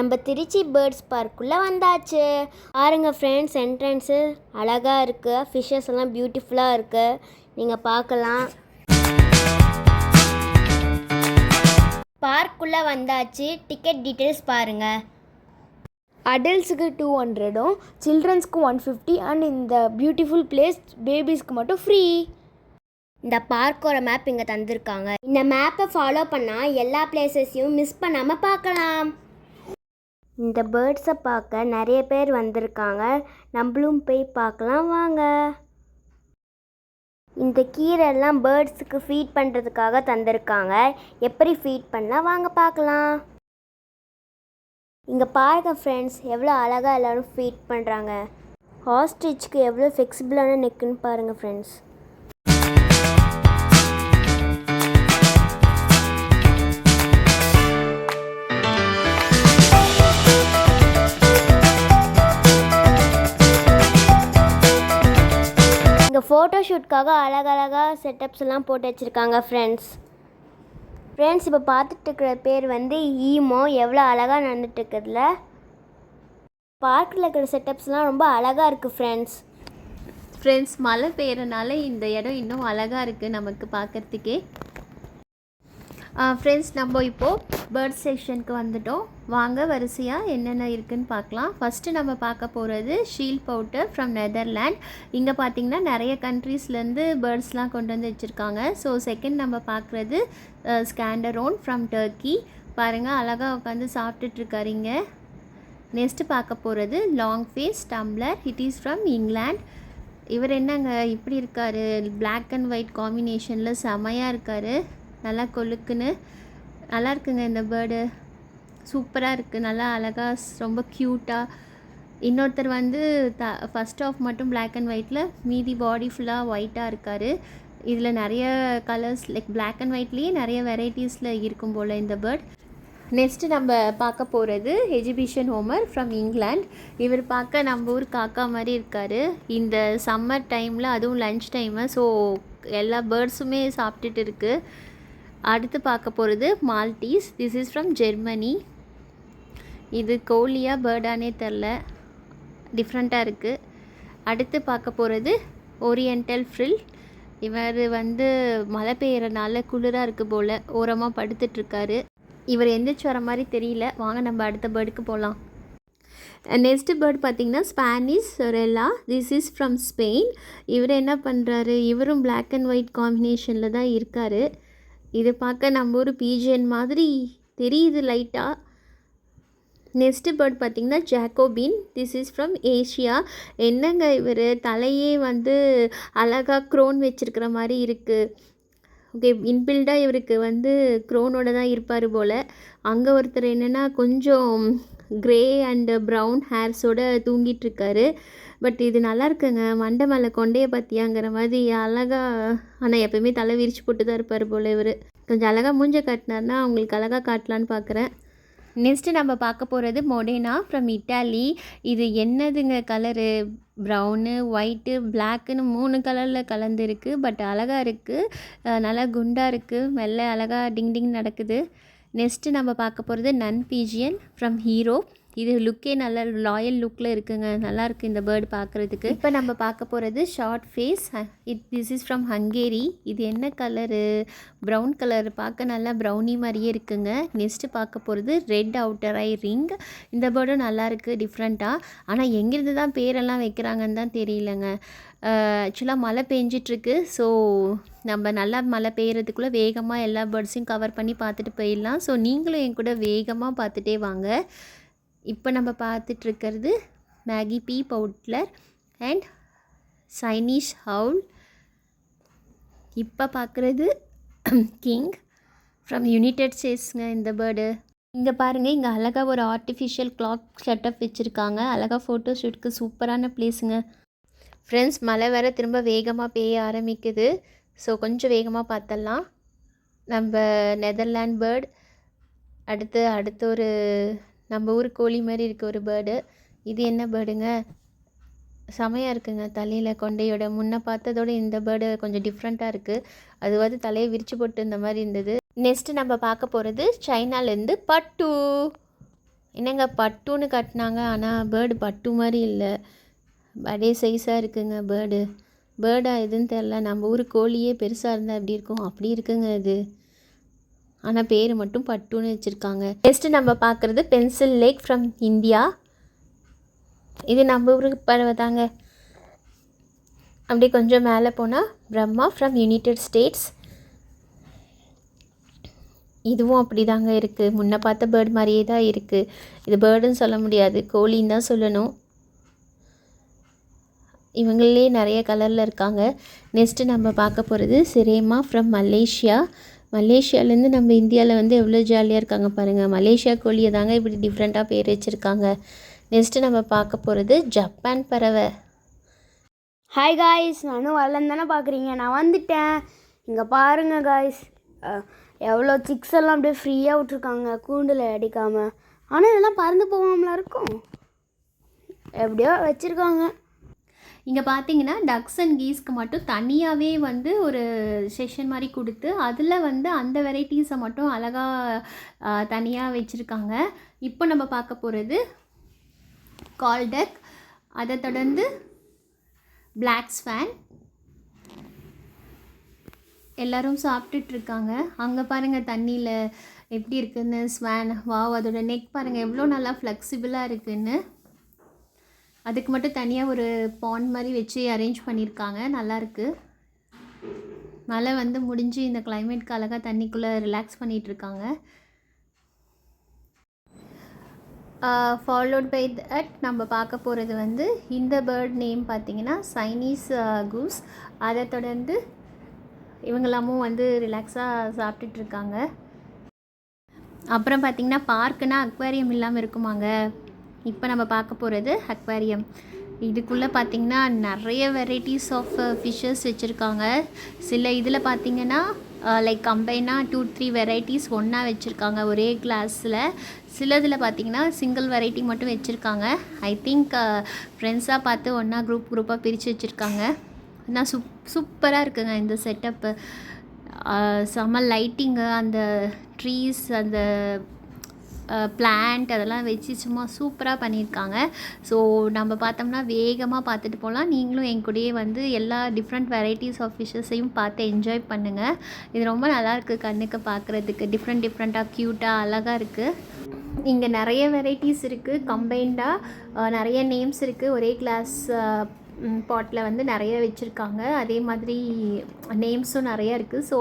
நம்ம திருச்சி பேர்ட்ஸ் பார்க்குள்ளே வந்தாச்சு. பாருங்க ஃப்ரெண்ட்ஸ், என்ட்ரன்ஸு அழகாக இருக்குது. ஃபிஷ்ஷஸ் எல்லாம் பியூட்டிஃபுல்லாக இருக்குது. நீங்கள் பார்க்கலாம். பார்க்குள்ளே வந்தாச்சு. டிக்கெட் டீட்டெயில்ஸ் பாருங்கள். அடல்ட்ஸுக்கு 200, சில்ட்ரன்ஸ்க்கு 150 அண்ட் இந்த பியூட்டிஃபுல் பிளேஸ் பேபிஸ்க்கு மட்டும் ஃப்ரீ. இந்த பார்க்கோட மேப் இங்கே தந்திருக்காங்க. இந்த மேப்பை ஃபாலோ பண்ணால் எல்லா பிளேசஸையும் மிஸ் பண்ணாமல் பார்க்கலாம். இந்த பேர்ட்ஸை பார்க்க நிறைய பேர் வந்திருக்காங்க. நம்மளும் போய் பார்க்கலாம் வாங்க. இந்த கீரைலாம் பேர்ட்ஸுக்கு ஃபீட் பண்ணுறதுக்காக தந்திருக்காங்க. எப்படி ஃபீட் பண்ணலாம் வாங்க பார்க்கலாம். இங்கே பாருங்கள் ஃப்ரெண்ட்ஸ், எவ்வளோ அழகாக எல்லோரும் ஃபீட் பண்ணுறாங்க. ஆஸ்ட்ரிச்சுக்கு எவ்வளோ ஃப்ளெக்சிபிளான நெக்குன்னு பாருங்கள் ஃப்ரெண்ட்ஸ். இங்கே ஃபோட்டோ ஷூட்காக அழகழகாக செட்டப்ஸ் எல்லாம் போட்டு வச்சுருக்காங்க ஃப்ரெண்ட்ஸ். இப்போ பார்த்துட்டு இருக்கிற பேர் வந்து ஈமோ. எவ்வளோ அழகாக நடந்துட்டுருக்குதுல. பார்க்கில் இருக்கிற செட்டப்ஸ்லாம் ரொம்ப அழகாக இருக்குது ஃப்ரெண்ட்ஸ் மழை பெய்யறனால இந்த இடம் இன்னும் அழகாக இருக்குது நமக்கு பார்க்குறதுக்கே. ஃப்ரெண்ட்ஸ் நம்ம இப்போது பேர்ட் செக்ஷனுக்கு வந்துட்டோம். வாங்க வரிசையாக என்னென்ன இருக்குதுன்னு பார்க்கலாம். ஃபஸ்ட்டு நம்ம பார்க்க போகிறது ஷீல்ட் பவுடர் ஃப்ரம் நெதர்லாண்ட். இங்கே பார்த்திங்கன்னா நிறைய கண்ட்ரீஸ்லேருந்து பேர்ட்ஸ்லாம் கொண்டு வந்து வச்சுருக்காங்க. ஸோ செகண்ட் நம்ம பார்க்குறது ஸ்கேண்டரோன் ஃப்ரம் டர்க்கி. பாருங்கள் அழகாக உட்காந்து சாப்பிட்டுட்ருக்காருங்க. நெக்ஸ்ட்டு பார்க்க போகிறது long face tumbler. It is from England. இவர் என்னங்க இப்படி இருக்கார், பிளாக் அண்ட் ஒயிட் காம்பினேஷனில் செமையாக இருக்கார். நல்லா கொழுக்குன்னு நல்லா இருக்குங்க. இந்த பேர்டு சூப்பராக இருக்குது, நல்லா அழகாக ரொம்ப க்யூட்டாக. இன்னொருத்தர் வந்து ஃபஸ்ட் ஆஃப் மட்டும் பிளாக் அண்ட் ஒயிட்டில், மீதி பாடி ஃபுல்லாக ஒயிட்டாக இருக்கார். இதில் நிறைய கலர்ஸ் லைக் பிளாக் அண்ட் ஒயிட்லேயே நிறைய வெரைட்டிஸில் இருக்கும் போல் இந்த பேர்ட். நெக்ஸ்ட்டு நம்ம பார்க்க போகிறது எஜிபிஷன் ஹோமர் ஃப்ரம் இங்கிலாண்ட். இவர் பார்க்க நம்ம ஊர் காக்கா மாதிரி இருக்கார். இந்த சம்மர் டைமில் அதுவும் லன்ச் டைமு, ஸோ எல்லா பேர்ட்ஸுமே சாப்பிட்டுட்டு இருக்குது. அடுத்து பார்க்க போகிறது Maltese. This is from Germany. இது கோழியா பேர்டானே தெரில, டிஃப்ரெண்ட்டாக இருக்குது. அடுத்து பார்க்க போகிறது ஓரியண்டல் ஃப்ரில். இவர் வந்து மழை பெய்யறனால குளிராக இருக்குது போல், ஓரமாக படுத்துட்ருக்காரு. இவர் எந்திரிச்சு வர மாதிரி தெரியல. வாங்க நம்ம அடுத்த பேர்டுக்கு போகலாம். நெக்ஸ்ட்டு பேர்ட் பார்த்திங்கன்னா ஸ்பானிஷ் சொரெல்லா. This is from Spain. இவர் என்ன பண்ணுறாரு, இவரும் பிளாக் அண்ட் ஒயிட் காம்பினேஷனில் தான் இருக்கார். இது பார்க்க நம்ம ஒரு பீஜன் மாதிரி தெரியுது லைட்டாக. நெக்ஸ்ட்டு பேர்ட் பார்த்திங்கன்னா jacobin. This is from Asia. என்னங்க இவர் தலையே வந்து அழகாக க்ரோன் வச்சுருக்கிற மாதிரி இருக்குது. ஓகே, இன்பில்டாக இவருக்கு வந்து க்ரோனோட தான் இருப்பார் போல். அங்கே ஒருத்தர் என்னென்னா கொஞ்சம் க்ரே அண்டு ப்ரௌன் ஹேர்ஸோடு தூங்கிட்டுருக்காரு. பட் இது நல்லா இருக்குங்க. மண்டை மேலே கொண்டையை பற்றியாங்கிற மாதிரி அழகாக. ஆனால் எப்போயுமே தலை விரிச்சு போட்டு தான் இருப்பார் போல் இவர். கொஞ்சம் அழகாக மூஞ்ச காட்டினார்னா அவங்களுக்கு அழகாக காட்டலான்னு பார்க்குறேன். நெக்ஸ்ட்டு நம்ம பார்க்க போகிறது மொடேனா ஃப்ரம் இட்டாலி. இது என்னதுங்க கலரு, ப்ரௌனு ஒயிட்டு பிளாக்குன்னு 3 கலரில் கலந்துருக்கு. பட் அழகாக இருக்குது, நல்லா குண்டாக இருக்குது, மெல்ல அழகாக டிங் டிங் நடக்குது. நெக்ஸ்ட்டு நம்ம பார்க்க போகிறது நன் பீஜியன் ஃப்ரம் ஹீரோ. இது லுக்கே நல்ல லாயல் லுக்கில் இருக்குங்க, நல்லாயிருக்கு இந்த பேர்டு பார்க்குறதுக்கு. இப்போ நம்ம பார்க்க போகிறது short face. This is from Hungary. இது என்ன கலரு, ப்ரௌன் கலர், பார்க்க நல்லா ப்ரௌனி மாதிரியே இருக்குங்க. நெக்ஸ்ட்டு பார்க்க போகிறது ரெட் அவுட்டர் ஐ ரிங். இந்த பேர்டும் நல்லாயிருக்கு டிஃப்ரெண்ட்டாக. ஆனால் எங்கேருந்து தான் பேரெல்லாம் வைக்கிறாங்கன்னு தான் தெரியலங்க. ஆக்சுவலாக மழை பெஞ்சிட்ருக்கு. ஸோ நம்ம நல்லா மழை பெய்யறதுக்குள்ளே வேகமாக எல்லா பேர்ட்ஸையும் கவர் பண்ணி பார்த்துட்டு போயிடலாம். ஸோ நீங்களும் என் கூட வேகமாக பார்த்துட்டே வாங்க. இப்போ நம்ம பார்த்துட்ருக்கிறது மேகி பீ பவுட்லர் அண்ட் சைனீஸ் ஹவுல். இப்போ பார்க்குறது கிங் ஃப்ரம் யுனைடெட் ஸ்டேட்ஸுங்க இந்த பேர்டு. இங்கே பாருங்கள், இங்கே அழகாக ஒரு ஆர்டிஃபிஷியல் கிளாக் செட்டப் வச்சுருக்காங்க. அழகாக ஃபோட்டோ ஷூட்டுக்கு சூப்பரான பிளேஸுங்க. ஃப்ரெண்ட்ஸ் மழை வேறு திரும்ப வேகமாக பெய்ய ஆரம்பிக்குது. ஸோ கொஞ்சம் வேகமாக பார்த்தலாம். நம்ம நெதர்லாண்ட் பேர்டு. அடுத்து ஒரு நம்ம ஊர் கோழி மாதிரி இருக்க ஒரு பேர்டு. இது என்ன பேர்டுங்க, செமையாக இருக்குங்க. தலையில் கொண்டையோட முன்ன பார்த்ததோட இந்த பேர்டு கொஞ்சம் டிஃப்ரெண்ட்டாக இருக்குது. அதுவாது தலையை விரித்து போட்டு இந்த மாதிரி இருந்தது. நெக்ஸ்ட்டு நம்ம பார்க்க போகிறது சைனாலேருந்து பட்டு. என்னங்க பட்டுன்னு கட்டினாங்க, ஆனால் பேர்டு பட்டு மாதிரி இல்லை, அதே சைஸாக இருக்குங்க. பேர்டா எதுன்னு தெரில. நம்ம ஊர் கோழியே பெருசாக இருந்தால் எப்படி இருக்கும், அப்படி இருக்குங்க இது. ஆனால் பேர் மட்டும் பட்டுன்னு வச்சுருக்காங்க. நெக்ஸ்ட்டு நம்ம பார்க்குறது பென்சில் லேக் ஃப்ரம் இந்தியா. இது நம்ம ஊருக்கு பறவை தாங்க. அப்படியே கொஞ்சம் மேலே போனால் பிரம்மா ஃப்ரம் யுனைடெட் ஸ்டேட்ஸ். இதுவும் அப்படி தாங்க இருக்குது. முன்ன பார்த்த பேர்டு மாதிரியே தான் இருக்குது. இது பேர்டுன்னு சொல்ல முடியாது, கோழின்னு தான் சொல்லணும். இவங்களே நிறைய கலரில் இருக்காங்க. நெக்ஸ்ட்டு நம்ம பார்க்க போகிறது சிரேமா ஃப்ரம் மலேசியா. மலேசியாவிலேருந்து நம்ம இந்தியாவில் வந்து எவ்வளோ ஜாலியாக இருக்காங்க பாருங்கள். மலேசியா கோழியை தாங்க இப்படி டிஃப்ரெண்ட்டாக பேர் வச்சுருக்காங்க. நெக்ஸ்ட்டு நம்ம பார்க்க போகிறது ஜப்பான் பறவை. ஹாய் காய்ஸ், நானும் வரலன்னு தானே பார்க்குறீங்க, நான் வந்துட்டேன். இங்கே பாருங்கள் காய்ஸ், எவ்வளோ சிக்ஸ் எல்லாம் அப்படியே ஃப்ரீயாக விட்ருக்காங்க கூண்டில் அடிக்காமல். ஆனால் இதெல்லாம் பறந்து போகாமலாம் இருக்கும், எப்படியோ வச்சுருக்காங்க. இங்கே பார்த்தீங்கன்னா டக்ஸ் அண்ட் கீஸ்க்கு மட்டும் தனியாகவே வந்து ஒரு செஷன் மாதிரி கொடுத்து அதில் வந்து அந்த வெரைட்டிஸை மட்டும் அழகாக தனியாக வச்சுருக்காங்க. இப்போ நம்ம பார்க்க போகிறது கால்டக், அதை தொடர்ந்து பிளாக் ஸ்வான். எல்லோரும் சாப்பிட்டுட்ருக்காங்க. அங்கே பாருங்கள் தண்ணியில் எப்படி இருக்குதுன்னு ஸ்வான். வாவ், அதோட நெக் பாருங்கள் எவ்வளோ நல்லா ஃப்ளெக்சிபிளாக இருக்குதுன்னு. அதுக்கு மட்டும் தனியாக ஒரு பாண்ட் மாதிரி வச்சு அரேஞ்ச் பண்ணியிருக்காங்க, நல்லாயிருக்கு. மழை வந்து முடிஞ்சு இந்த கிளைமேட்க்கு அழகாக தண்ணிக்குள்ளே ரிலாக்ஸ் பண்ணிகிட்ருக்காங்க. ஃபாலோட் பை தட் நம்ம பார்க்க போகிறது வந்து இந்த பேர்ட் நேம் பார்த்திங்கன்னா சைனீஸ் கூஸ். அதை தொடர்ந்து இவங்களாமும் வந்து ரிலாக்ஸாக சாப்பிட்டுட்ருக்காங்க. அப்புறம் பார்த்திங்கன்னா பார்க்குனா அக்வேரியம் இல்லாமல் இருக்குமாங்க. இப்போ நம்ம பார்க்க போகிறது அக்வேரியம். இதுக்குள்ளே பார்த்திங்கன்னா நிறைய வெரைட்டிஸ் ஆஃப் ஃபிஷ்ஷஸ் வச்சுருக்காங்க. சில இதில் பார்த்திங்கன்னா லைக் கம்பைனாக 2-3 வெரைட்டிஸ் ஒன்றா வச்சுருக்காங்க ஒரே கிளாஸில். சிலதில் பார்த்திங்கன்னா சிங்கிள் வெரைட்டி மட்டும் வச்சுருக்காங்க. ஐ திங்க் ஃப்ரெண்ட்ஸாக பார்த்து ஒன்றா குரூப்பாக பிரித்து வச்சுருக்காங்க. ஆனால் சூப்பராக இருக்குங்க இந்த செட்டப்பு. செம்ம லைட்டிங்கு, அந்த ட்ரீஸ், அந்த பிளான்ட் அதெல்லாம் வச்சு சும்மா சூப்பராக பண்ணியிருக்காங்க. ஸோ நம்ம பார்த்தோம்னா வேகமாக பார்த்துட்டு போகலாம். நீங்களும் என் கூடயே வந்து எல்லா டிஃப்ரெண்ட் வெரைட்டிஸ் ஆஃப் ஃபிஷ்ஷஸையும் பார்த்து என்ஜாய் பண்ணுங்கள். இது ரொம்ப நல்லாயிருக்கு கண்ணுக்கு பார்க்குறதுக்கு. டிஃப்ரெண்ட்டாக க்யூட்டாக அழகாக இருக்குது. இங்கே நிறைய வெரைட்டிஸ் இருக்குது, கம்பைண்டாக நிறைய நேம்ஸ் இருக்குது. ஒரே கிளாஸ் பாட்டில் வந்து நிறைய வச்சுருக்காங்க. அதே மாதிரி நேம்ஸும் நிறையா இருக்குது. ஸோ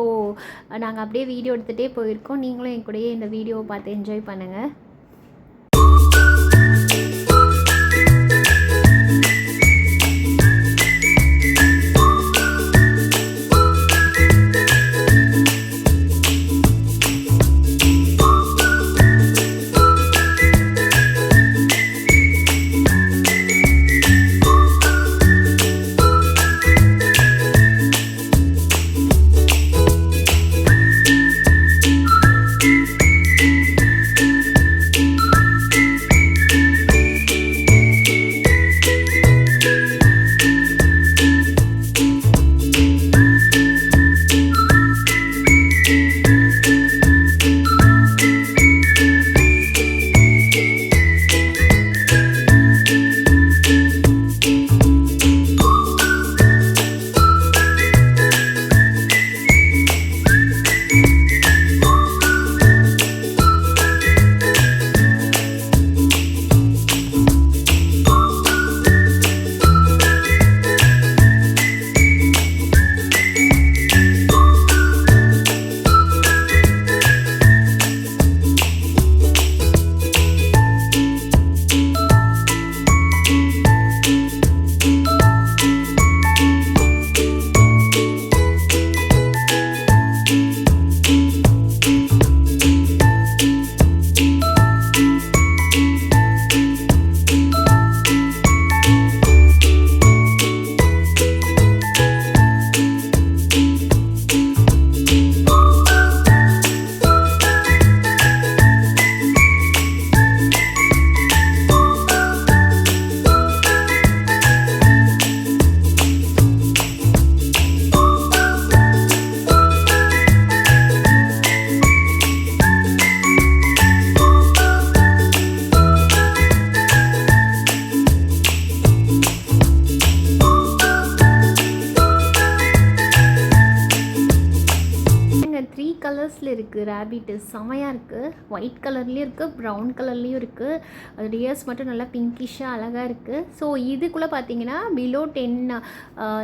நாங்கள் அப்படியே வீடியோ எடுத்துகிட்டே போயிருக்கோம். நீங்களும் என் கூடயே இந்த வீடியோவை பார்த்து என்ஜாய் பண்ணுங்கள். இருக்குது. ரேபிட்டு செமையாக இருக்குது. ஒயிட் கலர்லேயும் இருக்குது, ப்ரௌன் கலர்லேயும் இருக்குது. அதோட இயர்ஸ் மட்டும் நல்லா பிங்கிஷாக அழகாக இருக்குது. ஸோ இதுக்குள்ளே பார்த்தீங்கன்னா பிலோ 10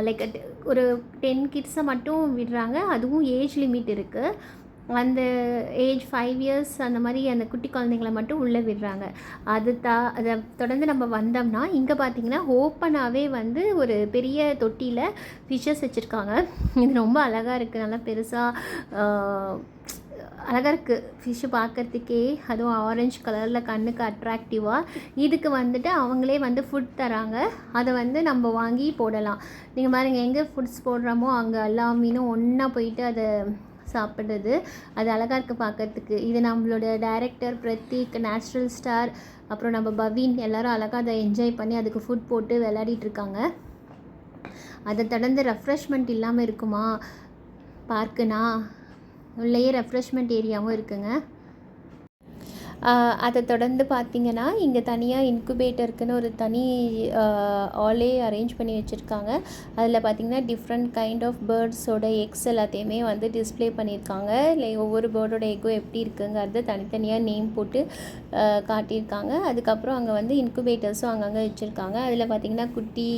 லைக் ஒரு 10 கிட்ஸை மட்டும் விடுறாங்க. அதுவும் ஏஜ் லிமிட் இருக்குது. அந்த ஏஜ் 5 இயர்ஸ் அந்த மாதிரி அந்த குட்டி குழந்தைங்கள மட்டும் உள்ளே விடுறாங்க. அதை தொடர்ந்து நம்ம வந்தோம்னா இங்கே பார்த்திங்கன்னா ஓப்பனாகவே வந்து ஒரு பெரிய தொட்டியில் ஃபிஷ்ஷஸ் வச்சுருக்காங்க. இது ரொம்ப அழகாக இருக்குது. நல்லா பெருசாக அழகாக இருக்குது ஃபிஷ்ஷு பார்க்குறதுக்கே. அதுவும் ஆரஞ்சு கலரில் கண்ணுக்கு அட்ராக்டிவாக. இதுக்கு வந்துட்டு அவங்களே வந்து ஃபுட் தராங்க. அதை வந்து நம்ம வாங்கி போடலாம். நீங்கள் பாருங்கள், எங்கே ஃபுட்ஸ் போடுறோமோ அங்கே எல்லா மீனும் ஒன்றா போயிட்டு அதை சாப்பிட்றது. அது அழகாக இருக்குது பார்க்குறதுக்கு. இது நம்மளோட டைரக்டர் பிரதீக், நேச்சுரல் ஸ்டார், அப்புறம் நம்ம பவீன் எல்லோரும் அழகாக அதை என்ஜாய் பண்ணி அதுக்கு ஃபுட் போட்டு விளையாடிட்டுருக்காங்க. அதை தொடர்ந்து ரெஃப்ரெஷ்மெண்ட் இல்லாமல் இருக்குமா பார்க்குனா? உள்ளேயே ரெஃப்ரெஷ்மெண்ட் ஏரியாவும் இருக்குங்க. அதை தொடர்ந்து பார்த்திங்கன்னா இங்கே தனியாக இன்குபேட்டருக்குன்னு ஒரு தனி ஆலே அரேஞ்ச் பண்ணி வச்சுருக்காங்க. அதில் பார்த்திங்கன்னா டிஃப்ரெண்ட் கைண்ட் ஆஃப் பேர்ட்ஸோட எக்ஸ் எல்லாத்தையுமே வந்து டிஸ்பிளே பண்ணியிருக்காங்க. இல்லை ஒவ்வொரு பேர்டோட எக்கும் எப்படி இருக்குங்கிறது தனித்தனியாக நேம் போட்டு காட்டியிருக்காங்க. அதுக்கப்புறம் அங்கே வந்து இன்குபேட்டர்ஸும் அங்கங்கே வச்சுருக்காங்க. அதில் பார்த்திங்கன்னா குட்டி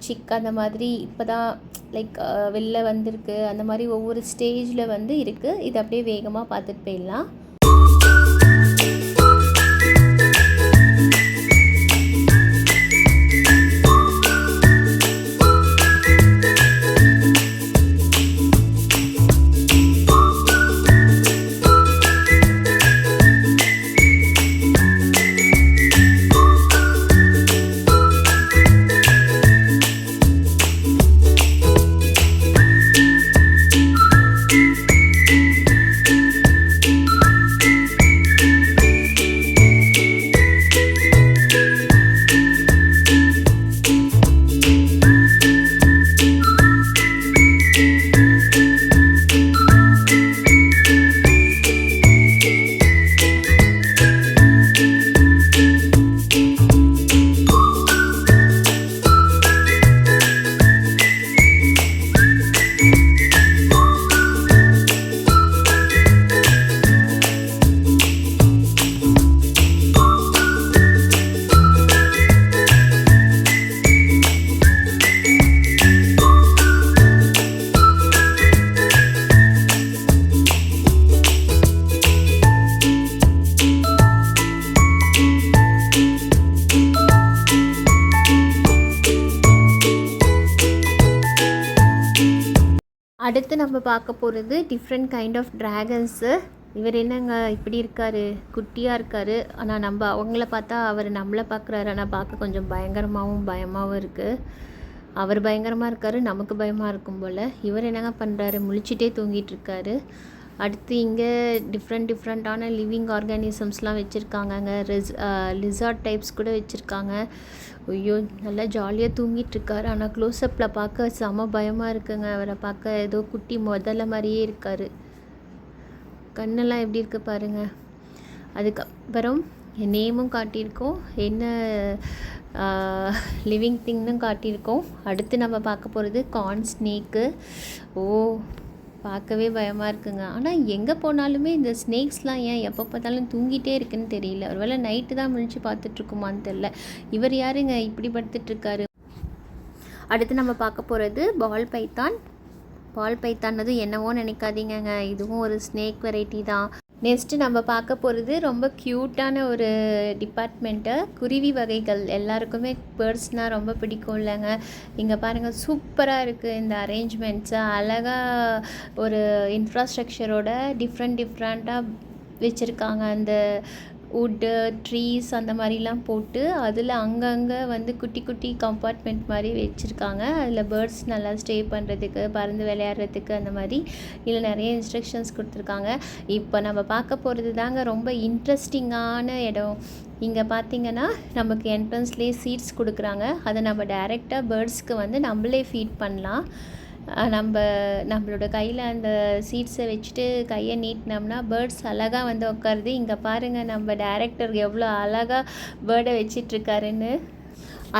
சிக் அந்த மாதிரி இப்போ தான் லைக் வெளில வந்திருக்கு. அந்த மாதிரி ஒவ்வொரு ஸ்டேஜில் வந்து இருக்குது. இது அப்படியே வேகமாக பார்த்துட்டு போயிடலாம். அடுத்து நம்ம பார்க்க போகிறது டிஃப்ரெண்ட் கைண்ட் ஆஃப் ட்ராகன்ஸு. இவர் என்னங்க இப்படி இருக்கார், குட்டியாக இருக்கார். ஆனால் நம்ம அவங்கள பார்த்தா அவர் நம்மளை பார்க்குறாரு. ஆனால் பார்க்க கொஞ்சம் பயங்கரமாகவும் பயமாகவும் இருக்குது. அவர் பயங்கரமாக இருக்கார், நமக்கு பயமாக இருக்கும் போல். இவர் என்னங்க பண்ணுறாரு, முழிச்சிட்டே தூங்கிட்டு இருக்காரு. அடுத்து இங்கே டிஃப்ரெண்ட்டான லிவிங் ஆர்கானிசம்ஸ்லாம் வச்சுருக்காங்கங்க. லிசார்ட் டைப்ஸ் கூட வச்சுருக்காங்க. ஐயோ, நல்லா ஜாலியாக தூங்கிட்டுருக்காரு. ஆனால் க்ளோஸ்அப்பில் பார்க்க செம பயமாக இருக்குங்க. அவரை பார்க்க ஏதோ குட்டி முதல்ல மாதிரியே இருக்கார். கண்ணெல்லாம் எப்படி இருக்குது பாருங்கள். அதுக்கப்புறம் நேமும் காட்டியிருக்கோம், என்ன லிவிங் திங்னு காட்டியிருக்கோம். அடுத்து நம்ம பார்க்க போகிறது கார்ன் ஸ்னேக்கு. பார்க்கவே பயமாக இருக்குங்க. ஆனால் எங்கே போனாலுமே இந்த ஸ்னேக்ஸ்லாம் ஏன் எப்போ பார்த்தாலும் தூங்கிட்டே இருக்குன்னு தெரியல. ஒருவேளை நைட்டு தான் முழிச்சு பார்த்துட்ருக்குமான்னு தெரில. இவர் யாருங்க இப்படி படுத்துட்ருக்காரு. அடுத்து நம்ம பார்க்க போகிறது பால் பைத்தான். பால் பைத்தானது என்னவோ நினைக்காதீங்கங்க, இதுவும் ஒரு ஸ்னேக் வெரைட்டி தான். நெக்ஸ்ட்டு நம்ம பார்க்க போகிறது ரொம்ப க்யூட்டான ஒரு டிபார்ட்மெண்ட்டு, குருவி வகைகள். எல்லாருக்குமே பேர்ட்ஸ்னால் ரொம்ப பிடிக்கும் இல்லைங்க. இங்கே பாருங்கள், சூப்பராக இருக்குது இந்த அரேஞ்ச்மெண்ட்ஸு. அழகாக ஒரு இன்ஃப்ராஸ்ட்ரக்சரோட டிஃப்ரெண்ட்டாக வச்சுருக்காங்க. அந்த வுட்டு, ட்ரீஸ் அந்த மாதிரிலாம் போட்டு அதில் அங்கங்கே வந்து குட்டி குட்டி கம்பார்ட்மெண்ட் மாதிரி வச்சுருக்காங்க. அதில் பேர்ட்ஸ் நல்லா ஸ்டே பண்ணுறதுக்கு, பறந்து விளையாடுறதுக்கு அந்த மாதிரி இதில் நிறைய இன்ஸ்ட்ரக்ஷன்ஸ் கொடுத்துருக்காங்க. இப்போ நம்ம பார்க்க போகிறது தாங்க ரொம்ப இன்ட்ரெஸ்டிங்கான இடம். இங்கே பார்த்திங்கன்னா நமக்கு என்ட்ரன்ஸ்லேயே சீட்ஸ் கொடுக்குறாங்க. அதை நம்ம டைரெக்டாக பேர்ட்ஸ்க்கு வந்து நம்மளே ஃபீட் பண்ணலாம். நம்மளோட கையில் அந்த சீட்ஸை வச்சுட்டு கையை நீட்டினோம்னா பேர்ட்ஸ் அழகாக வந்து உட்காருது. இங்கே பாருங்கள், நம்ம டைரக்டர் எவ்வளோ அழகாக பேர்டை வச்சிட்ருக்காருன்னு.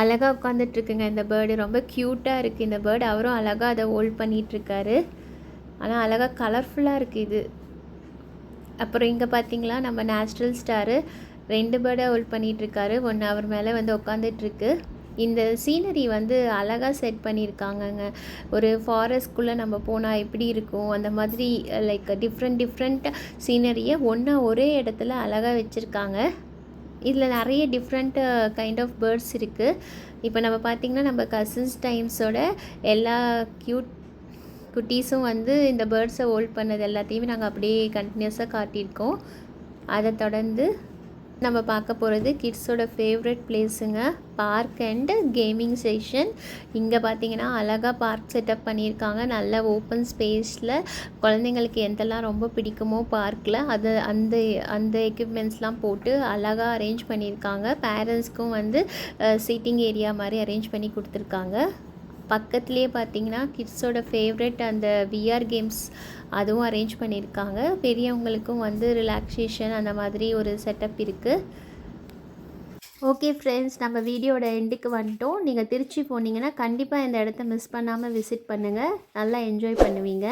அழகாக உட்காந்துட்ருக்குங்க இந்த பேர்டு. ரொம்ப க்யூட்டாக இருக்குது இந்த பேர்டு. அவரும் அழகாக அதை ஹோல்ட் பண்ணிகிட்ருக்காரு. ஆனால் அழகாக கலர்ஃபுல்லாக இருக்குது இது. அப்புறம் இங்கே பார்த்தீங்களா நம்ம நேச்சுரல் ஸ்டாரு 2 பேர்டை ஹோல்ட் பண்ணிகிட்ருக்காரு. ஒன்று அவர் மேலே வந்து உட்காந்துட்ருக்கு. இந்த சீனரி வந்து அழகாக செட் பண்ணியிருக்காங்கங்க. ஒரு ஃபாரஸ்ட்குள்ளே நம்ம போனால் எப்படி இருக்கும் அந்த மாதிரி லைக் டிஃப்ரெண்ட் சீனரியை ஒரே இடத்துல அழகாக வச்சுருக்காங்க. இதில் நிறைய டிஃப்ரெண்ட் கைண்ட் ஆஃப் பேர்ட்ஸ் இருக்குது. இப்போ நம்ம பார்த்திங்கன்னா நம்ம கசின்ஸ் டைம்ஸோட எல்லா குட்டீஸும் வந்து இந்த பேர்ட்ஸை ஹோல்ட் பண்ணது எல்லாத்தையுமே நாங்கள் அப்படியே கண்டினியூஸாக காட்டியிருக்கோம். அதை தொடர்ந்து நம்ம பார்க்க போகிறது கிட்ஸோட ஃபேவரட் பிளேஸுங்க, பார்க் அண்டு கேமிங் செஷன். இங்கே பார்த்தீங்கன்னா அழகாக பார்க் செட்டப் பண்ணியிருக்காங்க. நல்ல ஓப்பன் ஸ்பேஸில் குழந்தைங்களுக்கு எந்தெல்லாம் ரொம்ப பிடிக்குமோ பார்க்கில் அந்த எக்யூப்மெண்ட்ஸ்லாம் போட்டு அழகாக அரேஞ்ச் பண்ணியிருக்காங்க. பேரண்ட்ஸ்க்கும் வந்து சீட்டிங் ஏரியா மாதிரி அரேஞ்ச் பண்ணி கொடுத்துருக்காங்க. பக்கத்துலேயே பார்த்தீங்கன்னா கிட்ஸோட ஃபேவரட் அந்த விஆர் கேம்ஸ் அதுவும் அரேஞ்ச் பண்ணியிருக்காங்க. பெரியவங்களுக்கும் வந்து ரிலாக்ஸேஷன் அந்த மாதிரி ஒரு செட்டப் இருக்குது. ஓகே ஃப்ரெண்ட்ஸ், நம்ம வீடியோட எண்டுக்கு வந்துட்டோம். நீங்கள் திருச்சி போனீங்கன்னா கண்டிப்பாக இந்த இடத்த மிஸ் பண்ணாமல் விசிட் பண்ணுங்கள். நல்லா என்ஜாய் பண்ணுவீங்க.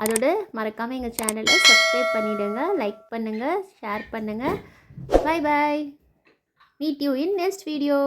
அதோட மறக்காமல் எங்கள் சேனலை சப்ஸ்கிரைப் பண்ணிவிடுங்க, லைக் பண்ணுங்கள், ஷேர் பண்ணுங்கள். Bye bye. Meet you in next video.